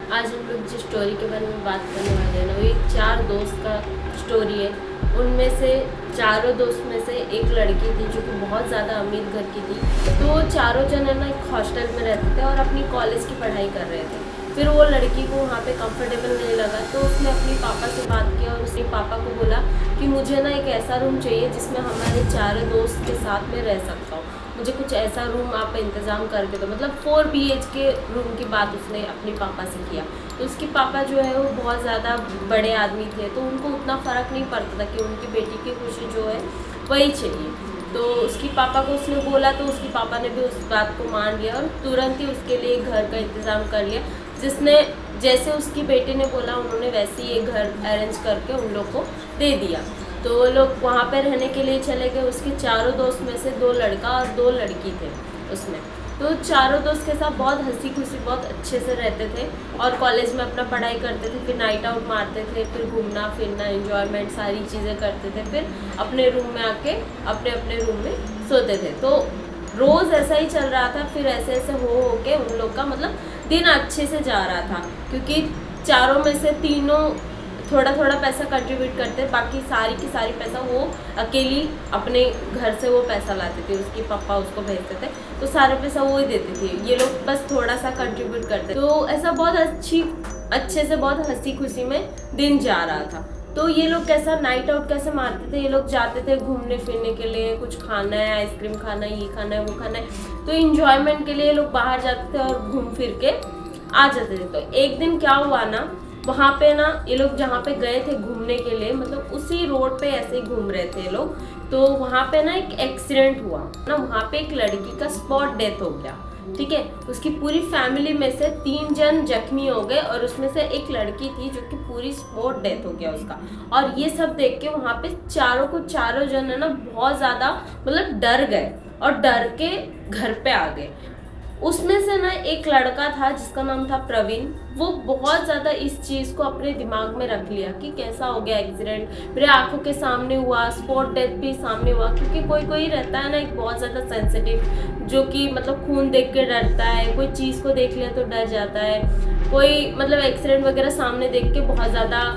आज हम लोग जिस स्टोरी के बारे में बात करने वाले हैं ना, वो एक 4 दोस्त का स्टोरी है। उनमें से चारों दोस्त में से एक लड़की थी जो कि बहुत ज़्यादा अमीर घर की थी। तो वो चारों जन है ना एक हॉस्टल में रहते थे और अपनी कॉलेज की पढ़ाई कर रहे थे। फिर वो लड़की को वहाँ पे कंफर्टेबल नहीं लगा, तो उसने अपने पापा से बात किया और उसने पापा को बोला कि मुझे ना एक ऐसा रूम चाहिए जिसमें हमारे चारों दोस्त के साथ में रह सकता हूँ। मुझे कुछ ऐसा रूम आप इंतज़ाम करके दो। मतलब 4 BHK रूम की बात उसने अपने पापा से किया। तो उसके पापा जो है वो बहुत ज़्यादा बड़े आदमी थे, तो उनको उतना फ़र्क नहीं पड़ता था कि उनकी बेटी की खुशी जो है वही चाहिए। तो उसकी पापा को उसने बोला, तो उसके पापा ने भी उस बात को मान लिया और तुरंत ही उसके लिए घर का इंतज़ाम कर लिया। जिसने जैसे उसकी बेटी ने बोला उन्होंने वैसे ही एक घर अरेंज करके उन लोग को दे दिया। तो वो लोग वहाँ पे रहने के लिए चले गए। उसके चारों दोस्त में से 2 लड़का और 2 लड़की थे उसमें। तो चारों दोस्त के साथ बहुत हंसी खुशी बहुत अच्छे से रहते थे और कॉलेज में अपना पढ़ाई करते थे, फिर नाइट आउट मारते थे, फिर घूमना फिरना एंजॉयमेंट सारी चीज़ें करते थे, फिर अपने रूम में आके अपने अपने रूम में सोते थे। तो रोज़ ऐसा ही चल रहा था। फिर ऐसे ऐसे हो के उन लोग का मतलब दिन अच्छे से जा रहा था, क्योंकि चारों में से तीनों थोड़ा थोड़ा पैसा कंट्रीब्यूट करते, बाकी सारी की सारी पैसा वो अकेली अपने घर से वो पैसा लाते थे। उसके पापा उसको भेजते थे, तो सारा पैसा वो ही देते थे, ये लोग बस थोड़ा सा कंट्रीब्यूट करते। तो ऐसा बहुत अच्छे से बहुत हंसी खुशी में दिन जा रहा था। तो ये लोग कैसा नाइट आउट कैसे मारते थे, ये लोग जाते थे घूमने फिरने के लिए, कुछ खाना है, आइसक्रीम खाना है, ये खाना है, वो खाना है। तो इंजॉयमेंट के लिए ये लोग बाहर जाते थे और घूम फिर के आ जाते थे। तो एक दिन क्या हुआ ना, वहाँ पे ना ये लोग जहाँ पे गए थे घूमने के लिए, मतलब उसी रोड पे ऐसे ही घूम रहे थे ये लोग। तो वहाँ पे ना एक एक्सीडेंट हुआ ना, वहाँ पे एक लड़की का स्पॉट डेथ हो गया। ठीक है, उसकी पूरी फैमिली में से 3 जन जख्मी हो गए और उसमें से एक लड़की थी जो कि पूरी स्पॉट डेथ हो गया उसका। और ये सब देख के वहाँ पे चारों जन है ना बहुत ज़्यादा मतलब डर गए और डर के घर पे आ गए। उसमें से ना एक लड़का था जिसका नाम था प्रवीण। वो बहुत ज़्यादा इस चीज़ को अपने दिमाग में रख लिया कि कैसा हो गया एक्सीडेंट, मेरे आंखों के सामने हुआ, स्पॉट डेथ भी सामने हुआ। क्योंकि कोई कोई रहता है ना एक बहुत ज़्यादा सेंसिटिव, जो कि मतलब खून देख के डरता है, कोई चीज़ को देख लिया तो डर जाता है, कोई मतलब एक्सीडेंट वगैरह सामने देख के बहुत ज़्यादा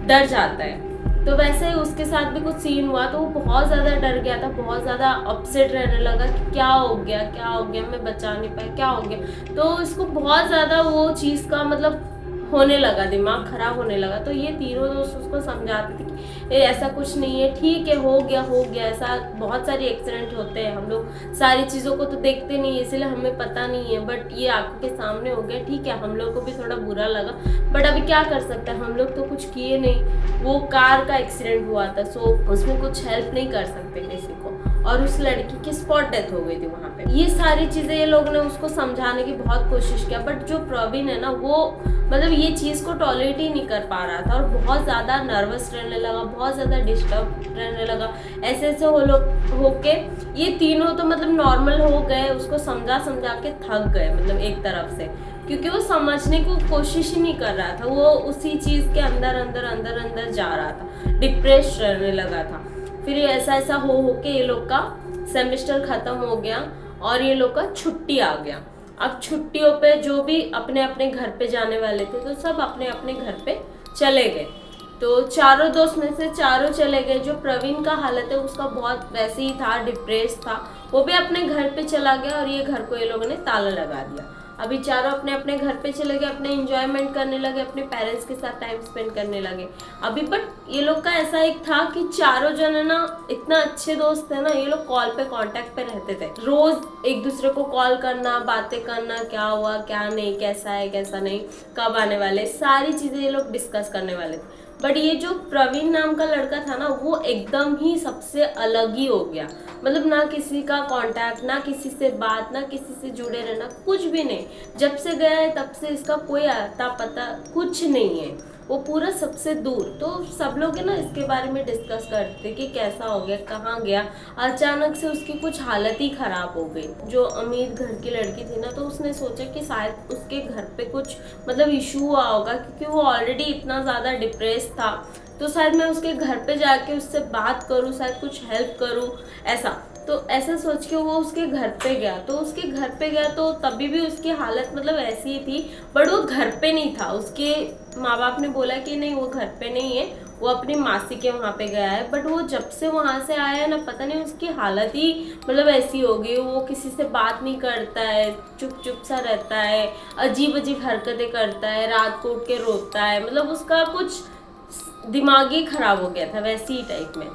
डर जाता है। तो वैसे ही उसके साथ भी कुछ सीन हुआ, तो वो बहुत ज़्यादा डर गया था, बहुत ज़्यादा अपसेट रहने लगा कि क्या हो गया, मैं बचा नहीं पाया, क्या हो गया। तो इसको बहुत ज़्यादा वो चीज़ का मतलब होने लगा, दिमाग खराब होने लगा। तो ये तीनों दोस्त उसको समझाते थे कि ऐसा कुछ नहीं है, ठीक है, हो गया। ऐसा बहुत सारे एक्सीडेंट होते हैं, हम लोग सारी चीज़ों को तो देखते नहीं है, इसलिए हमें पता नहीं है, बट ये आंखों के सामने हो गया। ठीक है, हम लोग को भी थोड़ा बुरा लगा, बट अभी क्या कर सकते हैं, हम लोग तो कुछ किए नहीं। वो कार का एक्सीडेंट हुआ था, सो उसमें कुछ हेल्प नहीं कर सकते किसी को। और उस लड़की की स्पॉट डेथ हो गई थी वहाँ पे। ये सारी चीज़ें ये लोग ने उसको समझाने की बहुत कोशिश किया, बट जो प्रवीण है ना वो मतलब ये चीज़ को टॉलरेट ही नहीं कर पा रहा था और बहुत ज़्यादा नर्वस रहने लगा, बहुत ज़्यादा डिस्टर्ब रहने लगा। ऐसे होके ये तीनों तो मतलब नॉर्मल हो गए, उसको समझा के थक गए मतलब एक तरफ से, क्योंकि वो समझने को कोशिश ही नहीं कर रहा था। वो उसी चीज़ के अंदर जा रहा था, डिप्रेस रहने लगा था। फिर ऐसा हो के ये लोग का सेमेस्टर ख़त्म हो गया और ये लोग का छुट्टी आ गया। अब छुट्टियों पे जो भी अपने अपने घर पे जाने वाले थे, तो सब अपने अपने घर पे चले गए। तो चारों दोस्त में से चारों चले गए। जो प्रवीण का हालत है उसका बहुत वैसे ही था, डिप्रेस था, वो भी अपने घर पे चला गया और ये घर को ये लोगों ने ताला लगा दिया। अभी चारों अपने अपने घर पे चले गए, अपने एंजॉयमेंट करने लगे, अपने पेरेंट्स के साथ टाइम स्पेंड करने लगे। अभी बट ये लोग का ऐसा एक था कि चारों जन है ना इतना अच्छे दोस्त थे ना, ये लोग कॉल पे कांटेक्ट पे रहते थे, रोज एक दूसरे को कॉल करना, बातें करना, क्या हुआ क्या नहीं, कैसा है कैसा नहीं, कब आने वाले, सारी चीजें ये लोग डिस्कस करने वाले थे। बट ये जो प्रवीण नाम का लड़का था ना, वो एकदम ही सबसे अलग ही हो गया। मतलब ना किसी का कांटेक्ट, ना किसी से बात, ना किसी से जुड़े रहना, कुछ भी नहीं। जब से गया है तब से इसका कोई आता पता कुछ नहीं है, वो पूरा सबसे दूर। तो सब लोग है ना इसके बारे में डिस्कस करते कि कैसा हो गया, कहाँ गया। अचानक से उसकी कुछ हालत ही खराब हो गई। जो अमीर घर की लड़की थी ना, तो उसने सोचा कि शायद उसके घर पे कुछ मतलब इशू हुआ होगा, क्योंकि वो ऑलरेडी इतना ज़्यादा डिप्रेस था। तो शायद मैं उसके घर पे जाके उससे बात करूँ, शायद कुछ हेल्प करूँ ऐसा। तो ऐसा सोच के वो उसके घर पे गया। तो उसके घर पे गया तो तभी भी उसकी हालत मतलब ऐसी ही थी, बट वो घर पे नहीं था। उसके माँ बाप ने बोला कि नहीं वो घर पे नहीं है, वो अपनी मासी के वहाँ पे गया है। बट वो जब से वहाँ से आया है ना, पता नहीं उसकी हालत ही मतलब ऐसी हो गई, वो किसी से बात नहीं करता है, चुप चुप सा रहता है, अजीब अजीब हरकतें करता है, रात को उठ के रोता है, मतलब उसका कुछ दिमाग ही खराब हो गया था वैसी ही टाइप में।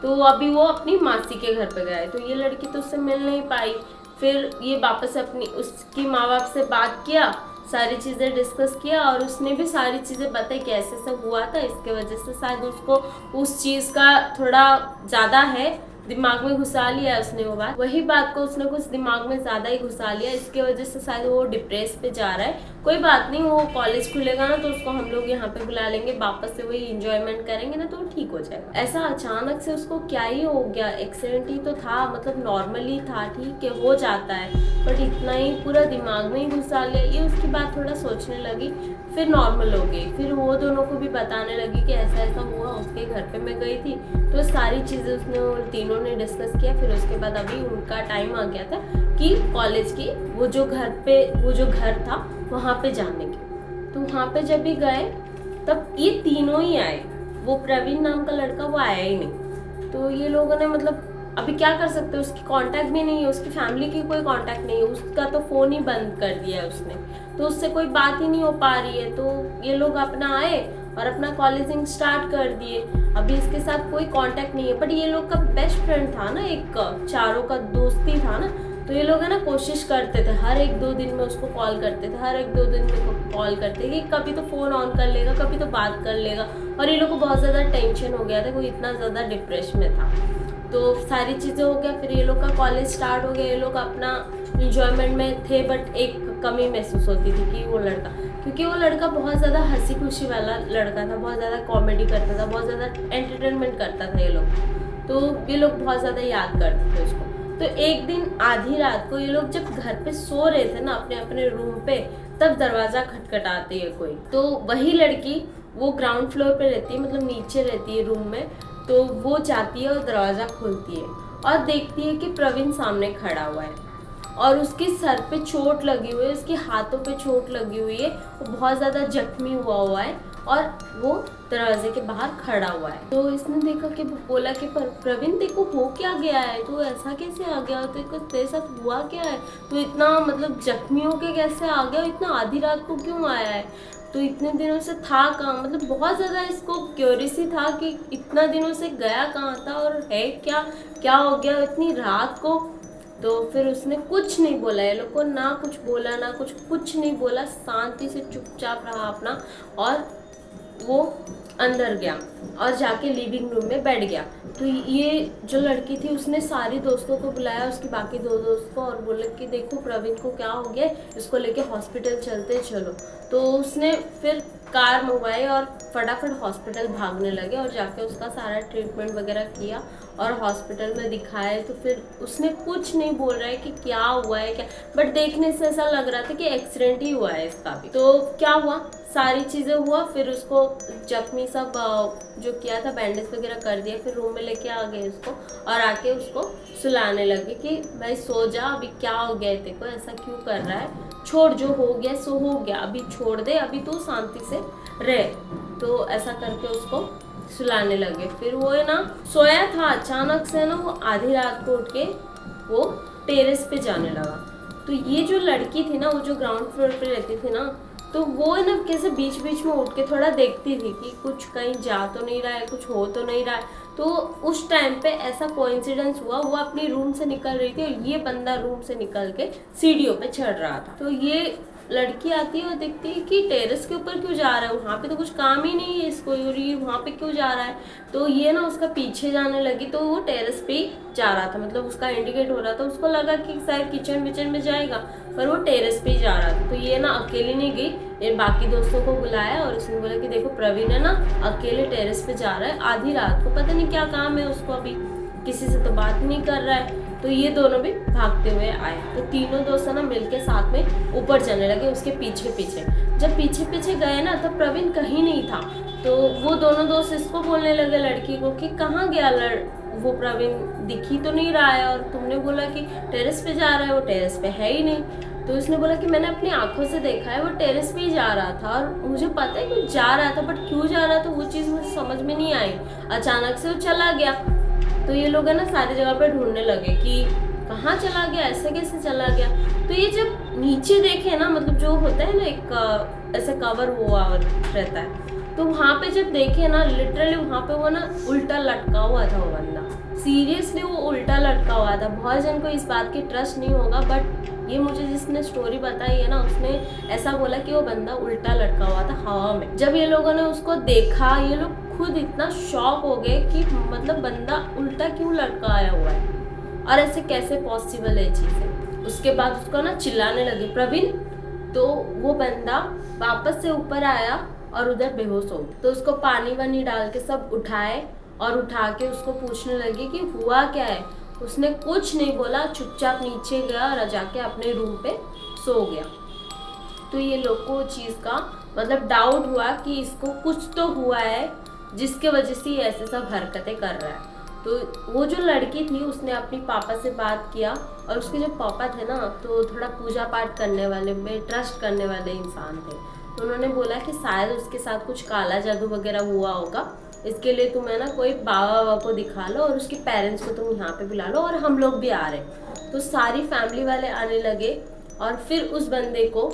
तो अभी वो अपनी मासी के घर पे गया है। तो ये लड़की तो उससे मिल नहीं पाई। फिर ये वापस अपनी उसकी माँ बाप से बात किया, सारी चीज़ें डिस्कस किया, और उसने भी सारी चीज़ें बताई कि ऐसे सब हुआ था, इसके वजह से शायद उसको उस चीज़ का थोड़ा ज़्यादा है, दिमाग में घुसा लिया है उसने वो बात, वही बात को उसने कुछ दिमाग में ज़्यादा ही घुसा लिया, इसके वजह से शायद वो डिप्रेस पे जा रहा है। कोई बात नहीं, वो कॉलेज खुलेगा ना तो उसको हम लोग यहाँ पे बुला लेंगे, वापस से वही इंजॉयमेंट करेंगे ना तो वो ठीक हो जाएगा। ऐसा अचानक से उसको क्या ही हो गया, एक्सीडेंट ही तो था, मतलब नॉर्मली था, ठीक है हो जाता है, बट इतना ही पूरा दिमाग में ही घुसा लिया। ये उसकी बात थोड़ा सोचने लगी, फिर नॉर्मल हो गई। फिर वो दोनों को भी बताने लगी कि ऐसा ऐसा हुआ, उसके घर पे मैं गई थी। तो सारी चीज़ें उसने तीनों ने डिस्कस किया। फिर उसके बाद अभी उनका टाइम आ गया था कि कॉलेज की वो जो घर था वहाँ पे जाने के। तो वहाँ पे जब भी गए तब ये तीनों ही आए, वो प्रवीण नाम का लड़का वो आया ही नहीं। तो ये लोगों ने मतलब अभी क्या कर सकते हैं, उसकी कांटेक्ट भी नहीं है, उसकी फैमिली की कोई कांटेक्ट नहीं है, उसका तो फ़ोन ही बंद कर दिया है उसने, तो उससे कोई बात ही नहीं हो पा रही है। तो ये लोग अपना आए और अपना कॉलेजिंग स्टार्ट कर दिए। अभी इसके साथ कोई कांटेक्ट नहीं है, बट ये लोग का बेस्ट फ्रेंड था ना, एक चारों का दोस्ती था ना, तो ये लोग है ना कोशिश करते थे, हर 1-2 दिन में उसको कॉल करते थे, हर 1-2 दिन में कॉल करते कि कभी तो फ़ोन ऑन कर लेगा, कभी तो बात कर लेगा। और ये लोग को बहुत ज़्यादा टेंशन हो गया था, वो इतना ज़्यादा डिप्रेशन में था। तो सारी चीज़ें हो गया, फिर ये लोग का कॉलेज स्टार्ट हो गया, ये लोग अपना इंजॉयमेंट में थे। बट एक कमी महसूस होती थी कि वो लड़का, क्योंकि वो लड़का बहुत ज़्यादा हंसी खुशी वाला लड़का था, बहुत ज़्यादा कॉमेडी करता था, बहुत ज़्यादा एंटरटेनमेंट करता था ये लोग, तो ये लोग बहुत ज़्यादा याद करते थे उसको। तो एक दिन आधी रात को ये लोग जब घर पे सो रहे थे ना अपने अपने रूम पे, तब दरवाज़ा खटखटाती है कोई। तो वही लड़की, वो ग्राउंड फ्लोर पे रहती है, मतलब नीचे रहती है रूम में। तो वो जाती है और दरवाज़ा खोलती है और देखती है कि प्रवीण सामने खड़ा हुआ है और उसके सर पे चोट लगी हुई है, उसके हाथों पे चोट लगी हुई है, वो बहुत ज़्यादा जख्मी हुआ है और वो दरवाजे के बाहर खड़ा हुआ है। तो इसने देखा कि बोला कि प्रवीण देखो हो क्या गया है, तो ऐसा कैसे आ गया, तो तेरे साथ हुआ क्या है, तो इतना मतलब जख्मी होके कैसे आ गया, इतना आधी रात को क्यों आया है, तो इतने दिनों से था कहाँ, मतलब बहुत ज़्यादा इसको क्यूरियसली था कि इतना दिनों से गया कहाँ था और है क्या, क्या हो गया इतनी रात को। तो फिर उसने कुछ नहीं बोला, ये लोग को ना कुछ बोला ना कुछ नहीं बोला, शांति से चुपचाप रहा अपना, और वो अंदर गया और जाके लिविंग रूम में बैठ गया। तो ये जो लड़की थी उसने सारी दोस्तों को बुलाया, उसकी बाकी 2 दोस्त को, और बोले कि देखो प्रवीण को क्या हो गया, इसको लेके हॉस्पिटल चलते चलो। तो उसने फिर कार मंगवाई और फटाफट हॉस्पिटल भागने लगे और जाके उसका सारा ट्रीटमेंट वगैरह किया और हॉस्पिटल में दिखाए। तो फिर उसने कुछ नहीं बोल रहा है कि क्या हुआ है क्या, बट देखने से ऐसा लग रहा था कि एक्सीडेंट ही हुआ है इसका भी। तो क्या हुआ, सारी चीज़ें हुआ, फिर उसको जख्मी सब जो किया था बैंडेज वगैरह कर दिया, फिर रूम में लेके आ गए उसको और आके उसको सुलाने लगे कि भाई सो जा, अभी क्या हो गया है तेरे को, ऐसा क्यों कर रहा है, छोड़, जो हो गया सो हो गया, अभी छोड़ दे, अभी तू शांति से रह। तो ऐसा करके उसको सुलाने लगे। फिर वो है ना सोया था, अचानक से ना वो आधी रात को उठ के वो टेरेस पे जाने लगा। तो ये जो लड़की थी ना, वो जो ग्राउंड फ्लोर पे रहती थी ना, तो वो है ना कैसे बीच बीच में उठ के थोड़ा देखती थी कि कुछ कहीं जा तो नहीं रहा है, कुछ हो तो नहीं रहा है। तो उस टाइम पे ऐसा कोइंसिडेंस हुआ, वो अपनी रूम से निकल रही थी और ये बंदा रूम से निकल के सीढ़ियों पे चढ़ रहा था। तो ये लड़की आती है और देखती है कि टेरेस के ऊपर क्यों जा रहा है, वहाँ पे तो कुछ काम ही नहीं है इसको, और ये वहाँ पे क्यों जा रहा है। तो ये ना उसका पीछे जाने लगी, तो वो टेरेस पे ही जा रहा था, मतलब उसका इंडिकेट हो रहा था, उसको लगा कि शायद किचन विचन में जाएगा, पर वो टेरेस पे ही जा रहा था। तो ये ना अकेली नहीं गई, ये बाकी दोस्तों को बुलाया और उसने बोला कि देखो प्रवीण है ना अकेले टेरेस पे जा रहा है आधी रात को, पता नहीं क्या काम है उसको, अभी किसी से तो बात नहीं कर रहा है। तो ये दोनों भी भागते हुए आए। तो तीनों दोस्त ना मिलके साथ में ऊपर जाने लगे उसके पीछे पीछे। जब पीछे पीछे गए ना तो प्रवीण कहीं नहीं था। तो वो दोनों दोस्त इसको बोलने लगे लड़की को कि कहाँ गया वो प्रवीण दिख ही तो नहीं रहा है, और तुमने बोला कि टेरेस पे जा रहा है, वो टेरेस पे है ही नहीं। तो उसने बोला कि मैंने अपनी आंखों से देखा है, वो टेरेस पे ही जा रहा था, और मुझे पता है कि जा रहा था, बट क्यों जा रहा था वो चीज़ मुझे समझ में नहीं आई। अचानक से वो चला गया। तो ये लोग है ना सारी जगह पे ढूंढने लगे कि कहाँ चला गया, ऐसे कैसे चला गया। तो ये जब नीचे देखे ना, मतलब जो होता है ना एक ऐसे कवर हुआ रहता है, तो वहाँ पे जब देखे ना, लिटरली वहाँ पे वो ना उल्टा लटका हुआ था वो बंदा। सीरियसली वो उल्टा लटका हुआ था। बहुत जन को इस बात की ट्रस्ट नहीं होगा, बट ये मुझे जिसने स्टोरी बताई है ना, उसने ऐसा बोला कि वो बंदा उल्टा लटका हुआ था हवा में। जब ये लोगों ने उसको देखा, ये लोग खुद इतना शॉक हो गए कि मतलब बंदा उल्टा क्यों लटकाया हुआ है और ऐसे कैसे पॉसिबल है चीज़ें। उसके बाद उसको ना चिल्लाने लगे प्रवीण। तो वो बंदा वापस से ऊपर आया और उधर बेहोश हो गया। तो उसको पानी वानी डाल के सब उठाए और उठा के उसको पूछने लगे कि हुआ क्या है। उसने कुछ नहीं बोला, चुपचाप नीचे गया और जाके अपने रूम पे सो गया। तो ये लोग को चीज़ का मतलब डाउट हुआ कि इसको कुछ तो हुआ है जिसके वजह से ऐसे सब हरकतें कर रहा है। तो वो जो लड़की थी उसने अपनी पापा से बात किया, और उसके जो पापा थे ना तो थोड़ा पूजा पाठ करने वाले, में ट्रस्ट करने वाले इंसान थे। तो उन्होंने बोला कि शायद उसके साथ कुछ काला जादू वगैरह हुआ होगा, इसके लिए तुम है ना कोई बाबा को दिखा लो और उसके पेरेंट्स को तुम यहाँ पे बुला लो, और हम लोग भी आ रहे हैं। तो सारी फैमिली वाले आने लगे और फिर उस बंदे को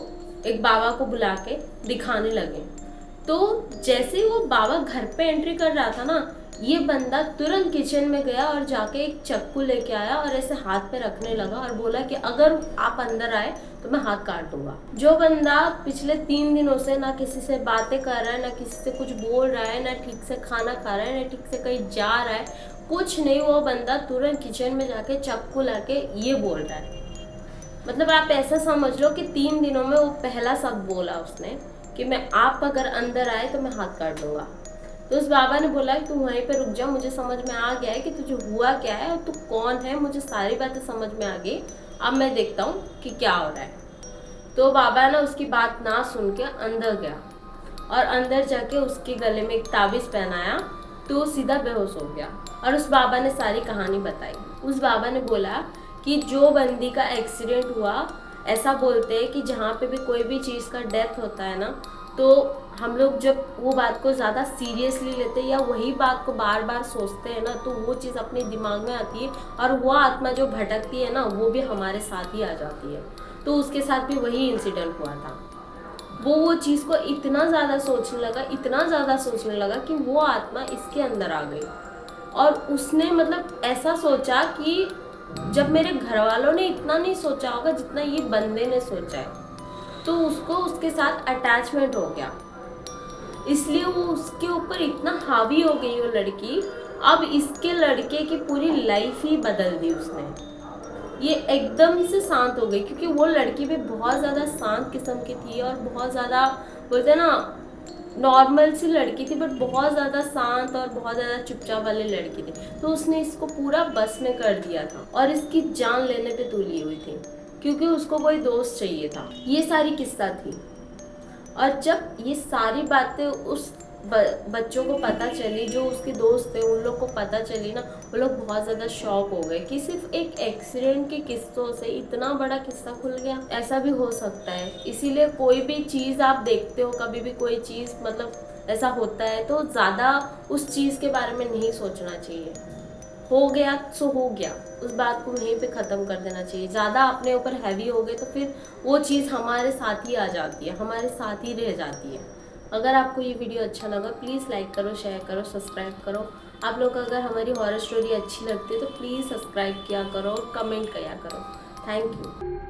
एक बाबा को बुला के दिखाने लगे। तो जैसे ही वो बाबा घर पे एंट्री कर रहा था ना, ये बंदा तुरंत किचन में गया और जाके एक चाकू लेके आया और ऐसे हाथ पे रखने लगा और बोला कि अगर आप अंदर आए तो मैं हाथ काट दूंगा। जो बंदा पिछले 3 दिनों से ना किसी से बातें कर रहा है, ना किसी से कुछ बोल रहा है, ना ठीक से खाना खा रहा है, ना ठीक से कहीं जा रहा है, कुछ नहीं, वो बंदा तुरंत किचन में जाके चाकू लाके ये बोल रहा है। मतलब आप ऐसा समझ लो कि 3 दिनों में वो पहला शब्द बोला उसने कि मैं आप अगर अंदर आए तो मैं हाथ काट दूंगा। तो उस बाबा ने बोला कि तू वहीं पे रुक जा, मुझे समझ में आ गया है कि तुझे हुआ क्या है और तू कौन है, मुझे सारी बातें समझ में आ गई, अब मैं देखता हूँ कि क्या हो रहा है। तो बाबा ने उसकी बात ना सुन के अंदर गया और अंदर जाके उसके गले में एक ताबीज़ पहनाया, तो वो सीधा बेहोश हो गया। और उस बाबा ने सारी कहानी बताई। उस बाबा ने बोला कि जो बंदी का एक्सीडेंट हुआ, ऐसा बोलते हैं कि जहाँ पे भी कोई भी चीज़ का डेथ होता है ना, तो हम लोग जब वो बात को ज़्यादा सीरियसली लेते हैं या वही बात को बार बार सोचते हैं ना, तो वो चीज़ अपने दिमाग में आती है और वो आत्मा जो भटकती है ना, वो भी हमारे साथ ही आ जाती है। तो उसके साथ भी वही इंसिडेंट हुआ था। वो चीज़ को इतना ज़्यादा सोचने लगा कि वो आत्मा इसके अंदर आ गई। और उसने मतलब ऐसा सोचा कि जब मेरे घर वालों ने इतना नहीं सोचा होगा जितना ये बंदे ने सोचा है, तो उसको उसके साथ अटैचमेंट हो गया, इसलिए वो उसके ऊपर इतना हावी हो गई वो लड़की। अब इसके लड़के की पूरी लाइफ ही बदल दी उसने। ये एकदम से शांत हो गई, क्योंकि वो लड़की भी बहुत ज़्यादा शांत किस्म की थी और बहुत ज़्यादा बोलते ना नॉर्मल सी लड़की थी, बट बहुत ज़्यादा शांत और बहुत ज़्यादा चुपचाप वाली लड़की थी। तो उसने इसको पूरा बस में कर दिया था और इसकी जान लेने पे तुली हुई थी, क्योंकि उसको कोई दोस्त चाहिए था। ये सारी किस्सा थी। और जब ये सारी बातें उस बच्चों को पता चली, जो उसके दोस्त थे उन लोग को पता चली ना, वो लोग बहुत ज़्यादा शॉक हो गए कि सिर्फ एक एक्सीडेंट के किस्सों से इतना बड़ा किस्सा खुल गया। ऐसा भी हो सकता है। इसीलिए कोई भी चीज़ आप देखते हो, कभी भी कोई चीज़ मतलब ऐसा होता है, तो ज़्यादा उस चीज़ के बारे में नहीं सोचना चाहिए। हो गया सो हो गया, उस बात को वहीं पे ख़त्म कर देना चाहिए। ज़्यादा अपने ऊपर हैवी हो गए तो फिर वो चीज़ हमारे साथ ही आ जाती है, हमारे साथ ही रह जाती है। अगर आपको ये वीडियो अच्छा लगा प्लीज़ लाइक करो, शेयर करो, सब्सक्राइब करो। आप लोग अगर हमारी हॉरर स्टोरी अच्छी लगती है तो प्लीज़ सब्सक्राइब किया करो और कमेंट किया करो। Thank you.